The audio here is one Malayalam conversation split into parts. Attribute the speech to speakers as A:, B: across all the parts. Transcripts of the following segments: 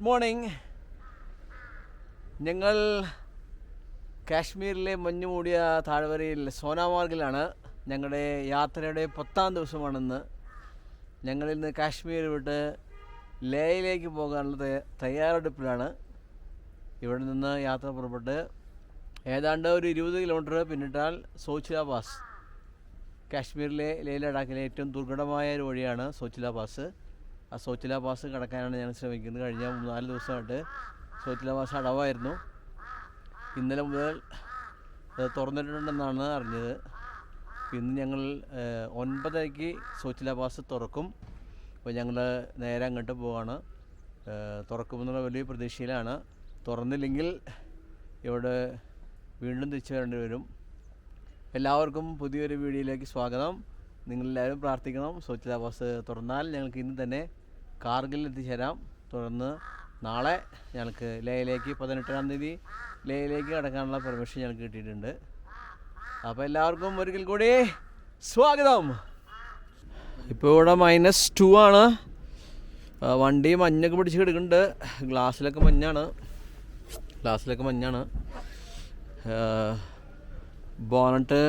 A: മോർണിംഗ്. ഞങ്ങൾ കാശ്മീരിലെ മഞ്ഞു മൂടിയ താഴ്വരയിൽ സോനാമാർഗിലാണ്. ഞങ്ങളുടെ യാത്രയുടെ 10ാം ദിവസമാണെന്ന്. ഞങ്ങളിന്ന് കാശ്മീർ വിട്ട് ലേയിലേക്ക് പോകാനുള്ള തയ്യാറെടുപ്പിലാണ്. ഇവിടെ നിന്ന് യാത്ര പുറപ്പെട്ട് ഏതാണ്ട് ഒരു 20 കിലോമീറ്റർ പിന്നിട്ടാൽ സോച്ചില പാസ്. കാശ്മീരിലെ ലേ ലഡാക്കിലെ ഏറ്റവും ദുർഘടമായ ഒരു വഴിയാണ് സോച്ചില പാസ്. ആ സോച്ചില പാസ് കടക്കാനാണ് ഞാൻ ശ്രമിക്കുന്നത്. കഴിഞ്ഞ 3-4 ദിവസമായിട്ട് സോച്ചില പാസ് അടവായിരുന്നു. ഇന്നലെ മുതൽ തുറന്നിട്ടുണ്ടെന്നാണ് അറിഞ്ഞത്. ഇന്ന് ഞങ്ങൾ 9:30 സോച്ചില പാസ് തുറക്കും. അപ്പോൾ ഞങ്ങൾ നേരെ അങ്ങോട്ട് പോവാണ്. തുറക്കുമെന്നുള്ള വലിയ പ്രതീക്ഷയിലാണ്. തുറന്നില്ലെങ്കിൽ ഇവിടെ വീണ്ടും തിരിച്ചു വരേണ്ടി വരും. എല്ലാവർക്കും പുതിയൊരു വീഡിയോയിലേക്ക് സ്വാഗതം. നിങ്ങളെല്ലാവരും പ്രാർത്ഥിക്കണം. സോച്ചില പാസ് തുറന്നാൽ ഞങ്ങൾക്ക് ഇന്ന് തന്നെ കാർഗിൽ എത്തിച്ചേരാം. തുടർന്ന് നാളെ ഞങ്ങൾക്ക് ലേയിലേക്ക് 18-ാം തീയതി ലേയിലേക്ക് കടക്കാനുള്ള പെർമിഷൻ ഞങ്ങൾക്ക് കിട്ടിയിട്ടുണ്ട്. അപ്പോൾ എല്ലാവർക്കും ഒരിക്കൽ കൂടി സ്വാഗതം. ഇപ്പോൾ ഇവിടെ -2 ആണ്. വണ്ടി മഞ്ഞൊക്കെ പിടിച്ച് കിടക്കുന്നുണ്ട്. ഗ്ലാസ്സിലൊക്കെ മഞ്ഞാണ്. ബോണറ്റ്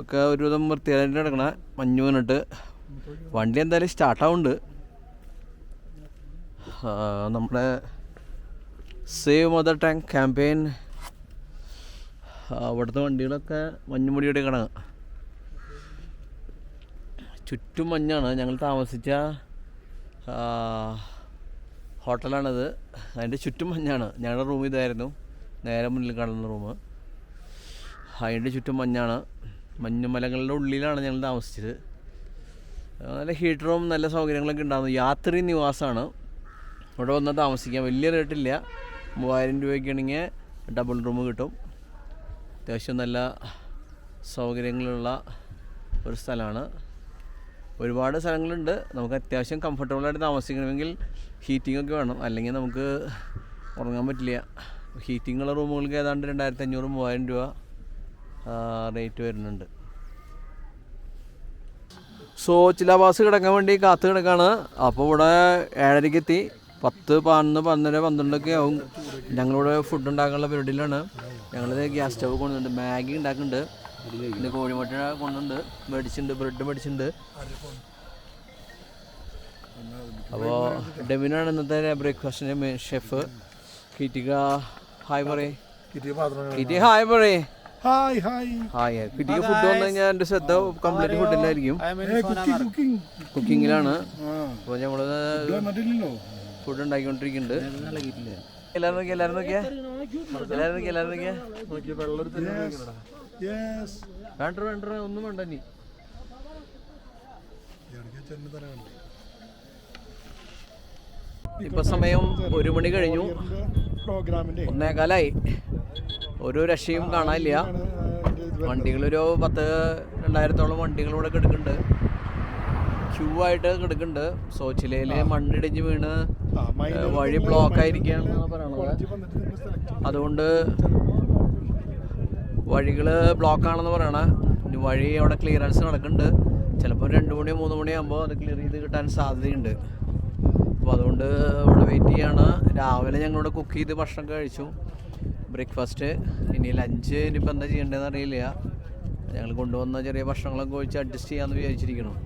A: ഒക്കെ ഒരുവിധം വൃത്തിയായിട്ട് കിടക്കണ മഞ്ഞ് വീണിട്ട്. വണ്ടി എന്തായാലും സ്റ്റാർട്ടാവുന്നുണ്ട്. നമ്മുടെ സേവ് മദർ ടാങ്ക് ക്യാമ്പയിൻ അവിടുത്തെ വണ്ടികളൊക്കെ മഞ്ഞുമുടിയുടെ കിടങ്ങ. ചുറ്റും മഞ്ഞാണ്. ഞങ്ങൾ താമസിച്ച ഹോട്ടലാണിത്. അതിൻ്റെ ചുറ്റും മഞ്ഞാണ്. ഞങ്ങളുടെ റൂം ഇതായിരുന്നു, നേരെ മുന്നിൽ കാണുന്ന റൂം. അതിൻ്റെ ചുറ്റും മഞ്ഞാണ്. മഞ്ഞുമലകളുടെ ഉള്ളിലാണ് ഞങ്ങൾ താമസിച്ചത്. നല്ല ഹീറ്ററും നല്ല സൗകര്യങ്ങളൊക്കെ ഉണ്ടാകുന്നു. യാത്രി നിവാസമാണ്. ഇവിടെ വന്നാൽ താമസിക്കാം. വലിയ റേറ്റില്ല. 3000 രൂപയ്ക്കാണെങ്കിൽ ഡബിൾ റൂം കിട്ടും. അത്യാവശ്യം നല്ല സൗകര്യങ്ങളുള്ള ഒരു സ്ഥലമാണ്. ഒരുപാട് സ്ഥലങ്ങളുണ്ട്. നമുക്ക് അത്യാവശ്യം കംഫർട്ടബിളായിട്ട് താമസിക്കണമെങ്കിൽ ഹീറ്റിങ്ങൊക്കെ വേണം, അല്ലെങ്കിൽ നമുക്ക് ഉറങ്ങാൻ പറ്റില്ല. ഹീറ്റിങ്ങുള്ള റൂമുകൾക്ക് ഏതാണ്ട് 2500-3000 രൂപ റേറ്റ് വരുന്നുണ്ട്. സോച്ചില പാസ് കിടക്കാൻ വേണ്ടി കാത്തു കിടക്കാണ്. അപ്പോൾ ഇവിടെ 7:30 എത്തി. 10, 11, 12, 12 ആവും. ഞങ്ങളിവിടെ ഫുഡ് ഉണ്ടാക്കാനുള്ള പരിപാടിയിലാണ്. ഞങ്ങളിത് ഗ്യാസ് സ്റ്റവ് കൊണ്ടുവന്നുണ്ട്. മാഗി ഉണ്ടാക്കുന്നുണ്ട്. പിന്നെ കോഴിമുട്ട കൊണ്ടുണ്ട് മേടിച്ചിട്ടുണ്ട്. ബ്രെഡ് മേടിച്ചിട്ടുണ്ട്. അപ്പോൾ ഡെമിനാണ് ഇന്നത്തെ ബ്രേക്ക്ഫാസ്റ്റിൻ്റെ മെയിൻ ഷെഫ്. കിറ്റിക ഹായ് പറയേ. ഹായ് പറയേ. ഹായ്. കിറ്റിക ഫുഡ് വന്നു കഴിഞ്ഞാൽ എൻ്റെ ശ്രദ്ധ കംപ്ലീറ്റ് ഫുഡിലായിരിക്കും. കുക്കിങ്ങിലാണ്. അപ്പോൾ നമ്മൾ ഫുഡ് ഉണ്ടാക്കിക്കൊണ്ടിരിക്കുന്നുണ്ട്. എല്ലാവരും നോക്കിയാ വേണ്ട ഒന്നും വേണ്ട. നീ ഇപ്പൊ സമയം 1 മണി കഴിഞ്ഞു. 1:15 ഒരു രക്ഷയും കാണാനില്ല. വണ്ടികളൊരു 10,000-2000 വണ്ടികളിവിടെ കിടക്കുന്നുണ്ട്. ക്യൂ ആയിട്ട് കിടക്കുന്നുണ്ട്. സോച്ചിലയിൽ മണ്ണിടിഞ്ഞ് വീണ് വഴി ബ്ലോക്കായിരിക്കുകയാണെന്നാണ് പറയണത്. അതുകൊണ്ട് വഴികൾ ബ്ലോക്കാണെന്ന് പറയണേ. ഇനി വഴി അവിടെ ക്ലിയറൻസ് നടക്കുന്നുണ്ട്. ചിലപ്പോൾ 2 മണി 3 മണിയാകുമ്പോൾ അത് ക്ലിയർ ചെയ്ത് കിട്ടാൻ സാധ്യതയുണ്ട്. അപ്പോൾ അതുകൊണ്ട് ഇവിടെ വെയിറ്റ് ചെയ്യാണ്. രാവിലെ ഞങ്ങളിവിടെ കുക്ക് ചെയ്ത് ഭക്ഷണമൊക്കെ കഴിച്ചു, ബ്രേക്ക്ഫാസ്റ്റ്. ഇനി ലഞ്ച് ഇനിയിപ്പോൾ എന്താ ചെയ്യേണ്ടതെന്ന് അറിയില്ല. ഞങ്ങൾ കൊണ്ടുവന്ന ചെറിയ ഭക്ഷണങ്ങളൊക്കെ കഴിച്ച് അഡ്ജസ്റ്റ് ചെയ്യാമെന്ന് വിചാരിച്ചിരിക്കണം.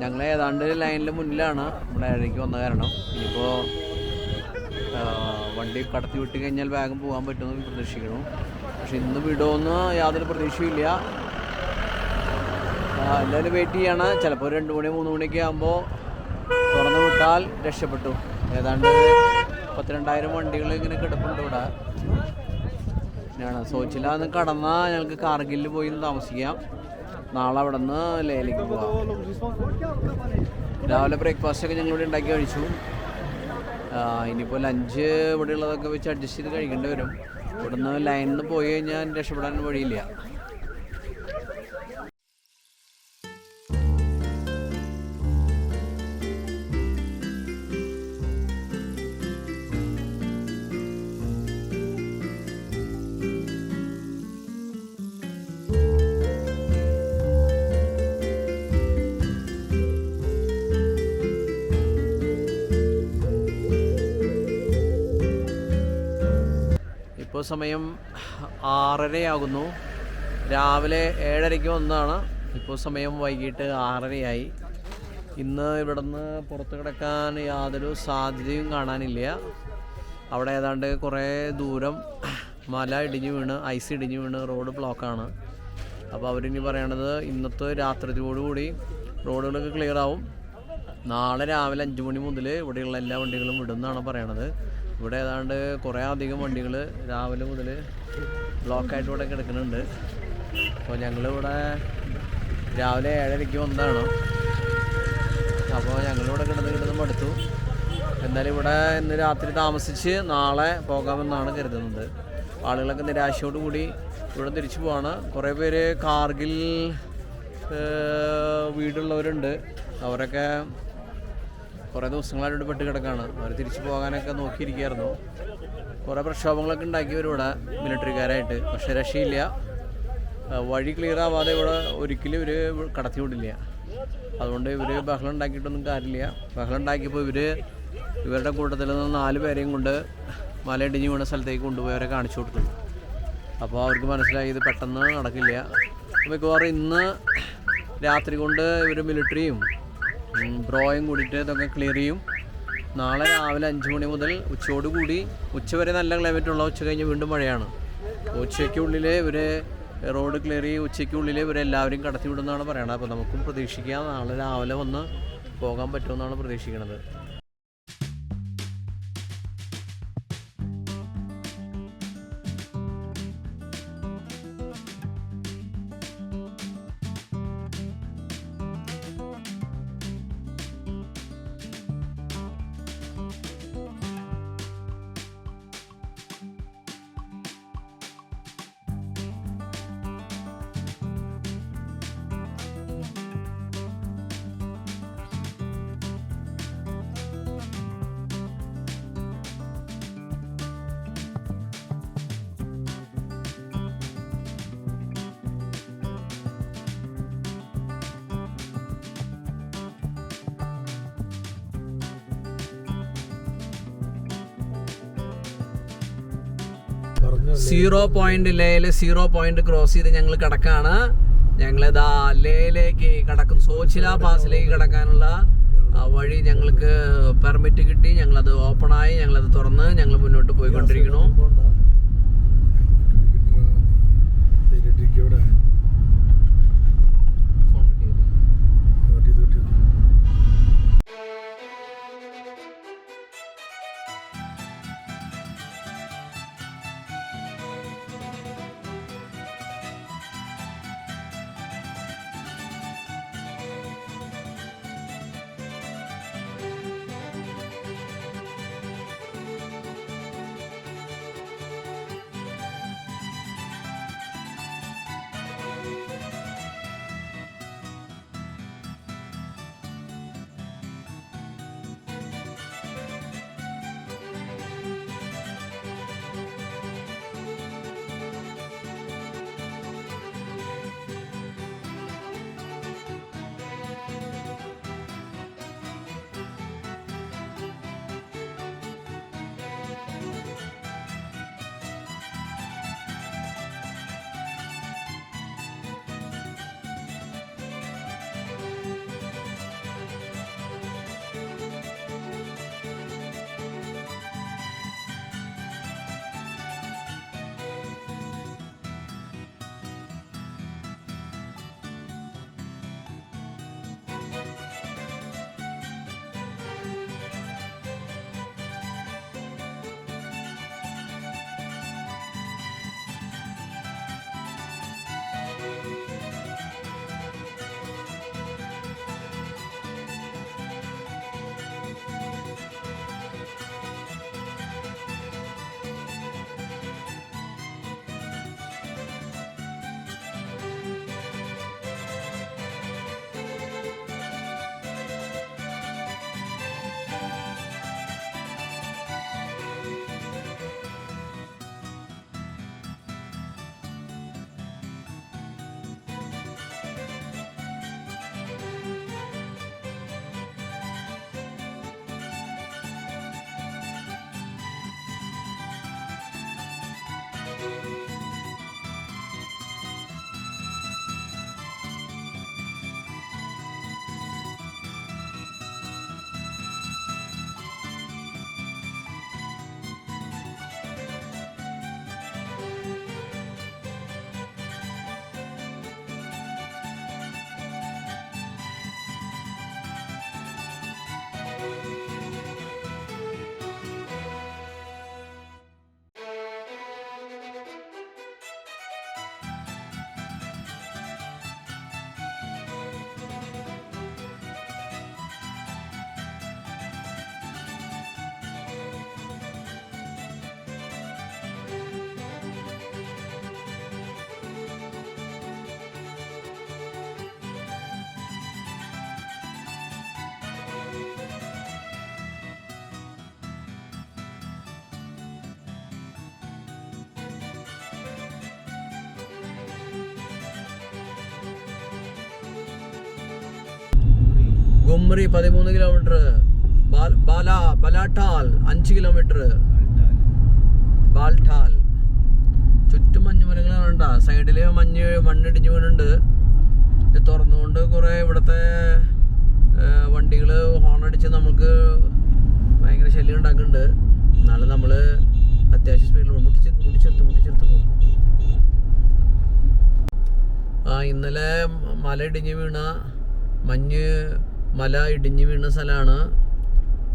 A: ഞങ്ങൾ ഏതാണ്ട് ലൈനിൽ മുന്നിലാണ്. നമ്മുടെ 7:30 വന്ന കാരണം ഇനിയിപ്പോൾ വണ്ടി കടത്തി വിട്ട് കഴിഞ്ഞാൽ വേഗം പോകാൻ പറ്റുമെന്ന് പ്രതീക്ഷിക്കണം. പക്ഷെ ഇന്ന് വിടുമെന്ന് യാതൊരു പ്രതീക്ഷയില്ല. എല്ലാവരും വെയിറ്റ് ചെയ്യാണ്. ചിലപ്പോൾ 2 മണി 3 മണിയൊക്കെ ആകുമ്പോൾ തുറന്നു വിട്ടാൽ രക്ഷപ്പെട്ടു. ഏതാണ്ട് 12,000 വണ്ടികൾ ഇങ്ങനെ കിടപ്പുണ്ട് ഇവിടെ. സോച്ചില ഒന്ന് കടന്നാൽ ഞങ്ങൾക്ക് കാർഗിലിൽ പോയി താമസിക്കാം. നാളെ അവിടെ നിന്ന് ലേയിലേക്ക് പോകാം. രാവിലെ ബ്രേക്ക്ഫാസ്റ്റൊക്കെ ഞങ്ങളിവിടെ ഉണ്ടാക്കി കഴിച്ചു. ഇനിയിപ്പോൾ ലഞ്ച് ഇവിടെ ഉള്ളതൊക്കെ വെച്ച് അഡ്ജസ്റ്റ് ചെയ്ത് കഴിക്കേണ്ടി വരും. ഇവിടുന്ന് ലൈനിൽ നിന്ന് പോയി കഴിഞ്ഞാൽ രക്ഷപ്പെടാൻ വഴിയില്ല. ഇപ്പോൾ സമയം 6:30 രാവിലെ 7:30 വന്നതാണ്. ഇപ്പോൾ സമയം വൈകിട്ട് 6:30. ഇന്ന് ഇവിടുന്ന് പുറത്ത് കിടക്കാൻ യാതൊരു സാധ്യതയും കാണാനില്ല. അവിടെ ഏതാണ്ട് കുറേ ദൂരം മല ഇടിഞ്ഞു വീണ്, ഐസ് ഇടിഞ്ഞു വീണ് റോഡ് ബ്ലോക്കാണ്. അപ്പോൾ അവരിനി പറയണത് ഇന്നത്തെ രാത്രിയോടുകൂടി റോഡുകളൊക്കെ ക്ലിയർ ആവും. നാളെ രാവിലെ 5 മണി മുതൽ ഇവിടെയുള്ള എല്ലാ വണ്ടികളും വിടുമെന്നാണ് പറയണത്. ഇവിടെ ഏതാണ്ട് കുറേ അധികം വണ്ടികൾ രാവിലെ മുതൽ ബ്ലോക്കായിട്ട് ഇവിടെ കിടക്കുന്നുണ്ട്. അപ്പോൾ ഞങ്ങളിവിടെ രാവിലെ 7:30 വന്നതാണ്. അപ്പോൾ ഞങ്ങളിവിടെ കിടന്ന് മടുത്തു. എന്തായാലും ഇവിടെ ഇന്ന് രാത്രി താമസിച്ച് നാളെ പോകാമെന്നാണ് കരുതുന്നത്. ആളുകളൊക്കെ നിരാശയോടുകൂടി ഇവിടെ തിരിച്ചു പോവാണ്. കുറേ പേര് കാർഗിൽ വീടുള്ളവരുണ്ട്. അവരൊക്കെ കുറേ ദിവസങ്ങളായിട്ട് പെട്ട് കിടക്കുകയാണ്. അവർ തിരിച്ചു പോകാനൊക്കെ നോക്കിയിരിക്കുകയായിരുന്നു. കുറേ പ്രക്ഷോഭങ്ങളൊക്കെ ഉണ്ടാക്കിയവർ ഇവിടെ മിലിറ്ററിക്കാരായിട്ട്. പക്ഷേ രക്ഷയില്ല. വഴി ക്ലിയർ ആവാതെ ഇവിടെ ഒരിക്കലും ഇവർ കടത്തി വിടില്ല. അതുകൊണ്ട് ഇവർ ബഹളം ഉണ്ടാക്കിയിട്ടൊന്നും കാര്യമില്ല. ബഹളം ഉണ്ടാക്കിയപ്പോൾ ഇവരുടെ കൂട്ടത്തിൽ നിന്ന് 4 പേരെയും കൊണ്ട് മലയിടിഞ്ഞ് വീണ സ്ഥലത്തേക്ക് കൊണ്ടുപോയി അവരെ കാണിച്ചു കൊടുത്തു. അപ്പോൾ അവർക്ക് മനസ്സിലായി ഇത് പെട്ടെന്ന് നടക്കില്ല. മിക്കവാറും ഇന്ന് രാത്രി കൊണ്ട് ഇവർ മിലിറ്ററിയും ബ്രോയും കൂടിയിട്ട് ഇതൊക്കെ ക്ലിയർ ചെയ്യും. നാളെ രാവിലെ 5 മണി മുതൽ ഉച്ചയോടുകൂടി ഉച്ചവരെ നല്ല ക്ലൈമറ്റുള്ള, ഉച്ച കഴിഞ്ഞ് വീണ്ടും മഴയാണ്. ഉച്ചയ്ക്കുള്ളിൽ ഇവർ റോഡ് ക്ലിയർ ചെയ്യും. ഉച്ചയ്ക്കുള്ളിൽ ഇവരെല്ലാവരും കടത്തി വിടുമെന്നാണ് പറയണത്. അപ്പോൾ നമുക്കും പ്രതീക്ഷിക്കാം നാളെ രാവിലെ വന്ന് പോകാൻ പറ്റുമെന്നാണ് പ്രതീക്ഷിക്കുന്നത്. ലേയിലെ 0 പോയിന്റ് ക്രോസ് ചെയ്ത് ഞങ്ങൾ കിടക്കാണ്. ഞങ്ങളിതാ ലേയിലേക്ക് കടക്കും. സോച്ചില പാസിലേക്ക് കടക്കാനുള്ള വഴി ഞങ്ങൾക്ക് പെർമിറ്റ് കിട്ടി. ഞങ്ങളത് ഓപ്പണായി, ഞങ്ങളത് തുറന്ന് ഞങ്ങൾ മുന്നോട്ട് പോയിക്കൊണ്ടിരിക്കുന്നു.
B: ഗുമ്രി 13 കിലോമീറ്റർ, ബലാട്ടാൽ 5 കിലോമീറ്റർ, ബാൽട്ടാൽ. ചുറ്റും മഞ്ഞുമലകളാണ് ഉണ്ടാ. സൈഡില് മണ്ണിടിഞ്ഞു വീണുണ്ട്. ഇത് തുറന്നുകൊണ്ട് കുറേ ഇവിടുത്തെ വണ്ടികൾ ഹോണടിച്ച് നമുക്ക് ഭയങ്കര ശല്യം ഉണ്ടാക്കുന്നുണ്ട്. നാളെ നമ്മൾ അത്യാവശ്യം സ്പീഡിൽ മുട്ടിച്ചെടുത്ത് പോകും. ഇന്നലെ മല ഇടിഞ്ഞ് വീണ മല ഇടിഞ്ഞ് വീണ സ്ഥലമാണ്.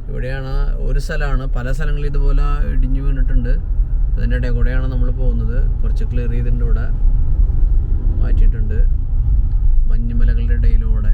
B: ഇവിടെയാണ് ഒരു സ്ഥലമാണ്, പല സ്ഥലങ്ങളിൽ ഇതുപോലെ ഇടിഞ്ഞു വീണിട്ടുണ്ട്. അതിൻ്റെ ഇടയിൽ കൂടെയാണ് നമ്മൾ പോകുന്നത്. കുറച്ച് ക്ലിയർ ചെയ്തിട്ടുണ്ട്, ഇവിടെ മാറ്റിയിട്ടുണ്ട്. മഞ്ഞുമലകളുടെ ഇടയിലൂടെ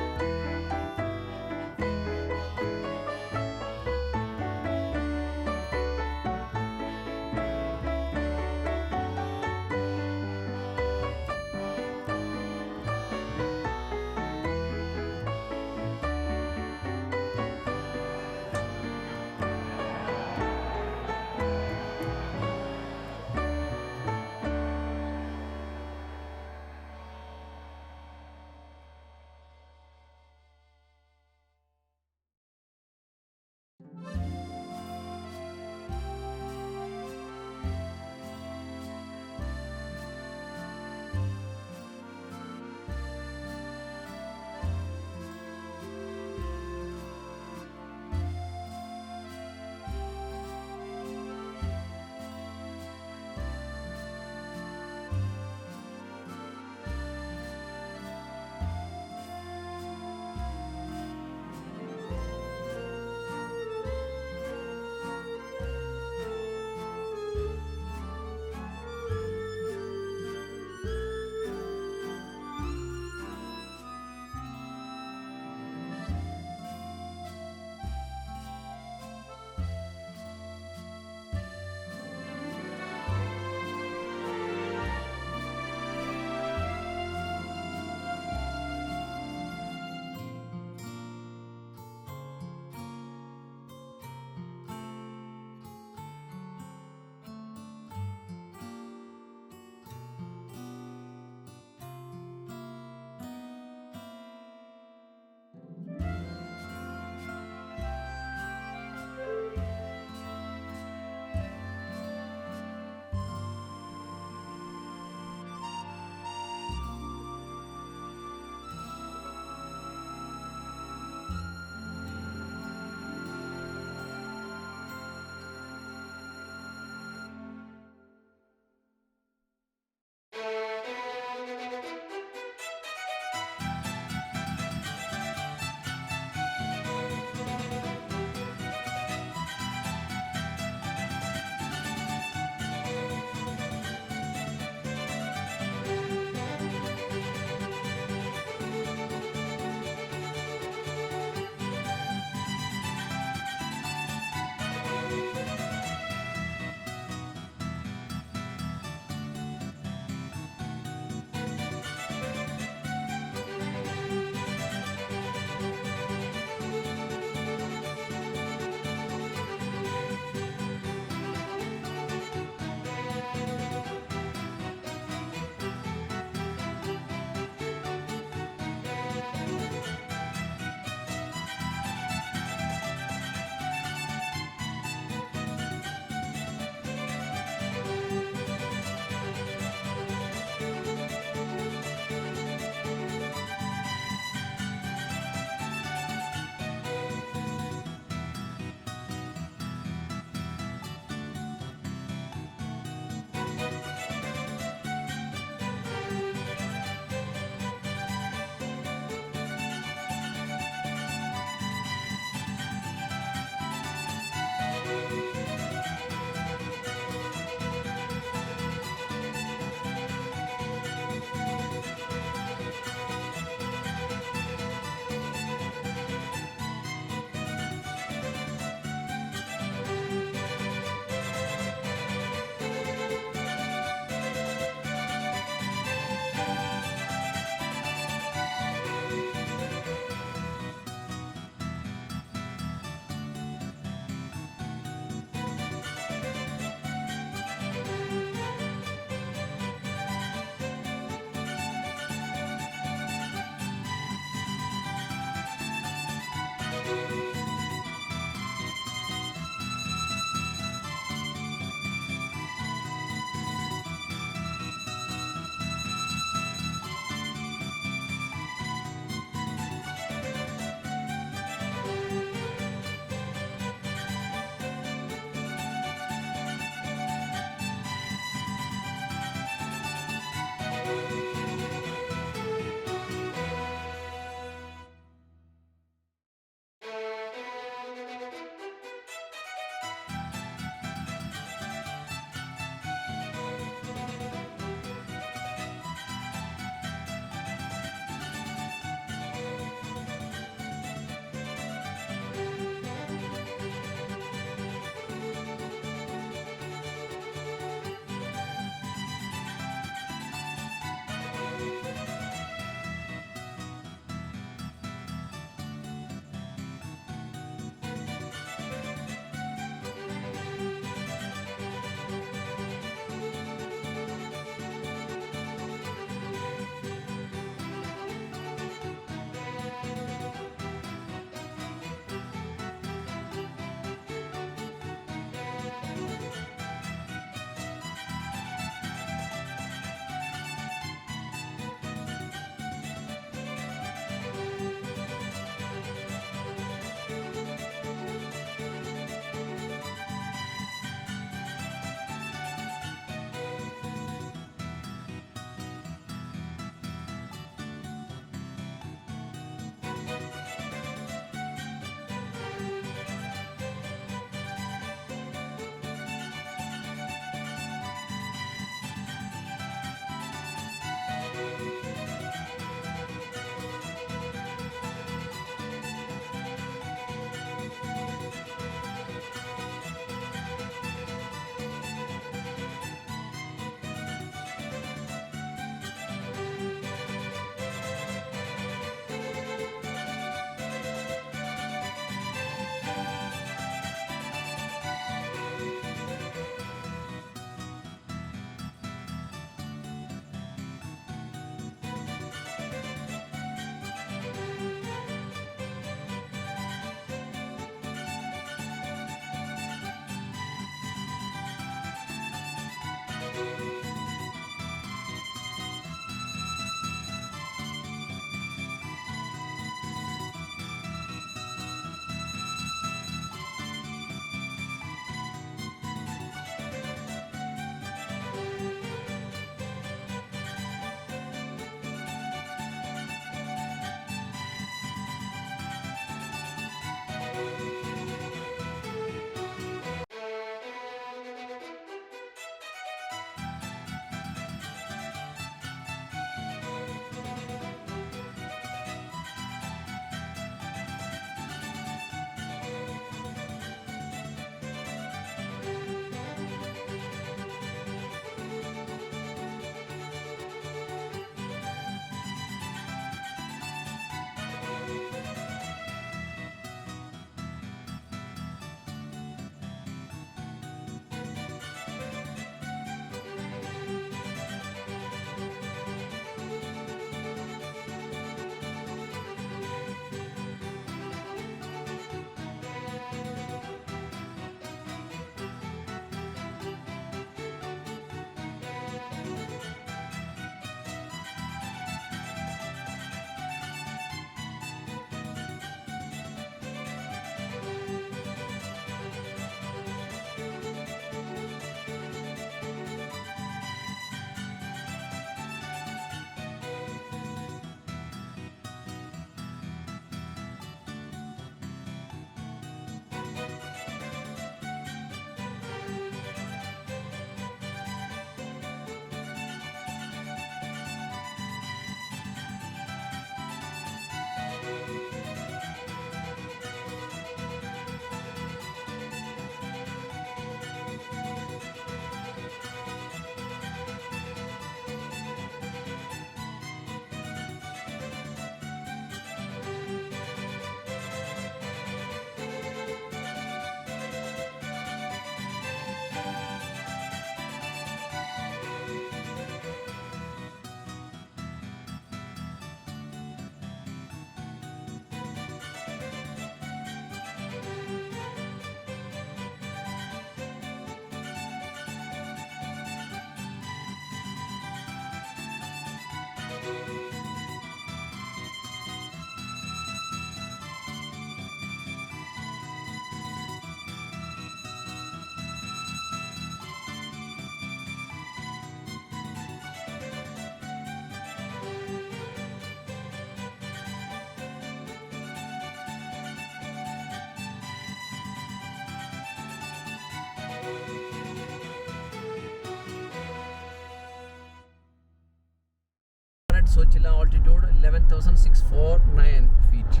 B: സോച്ചില ഓൾട്ടിറ്റ്യൂഡ് 11,649 ഫീറ്റ്.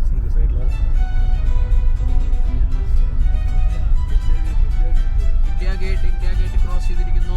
C: സീരിയസ് ആയിട്ടുള്ള
B: ഇന്ത്യ ഗേറ്റ് ക്രോസ് ചെയ്തിരിക്കുന്നു.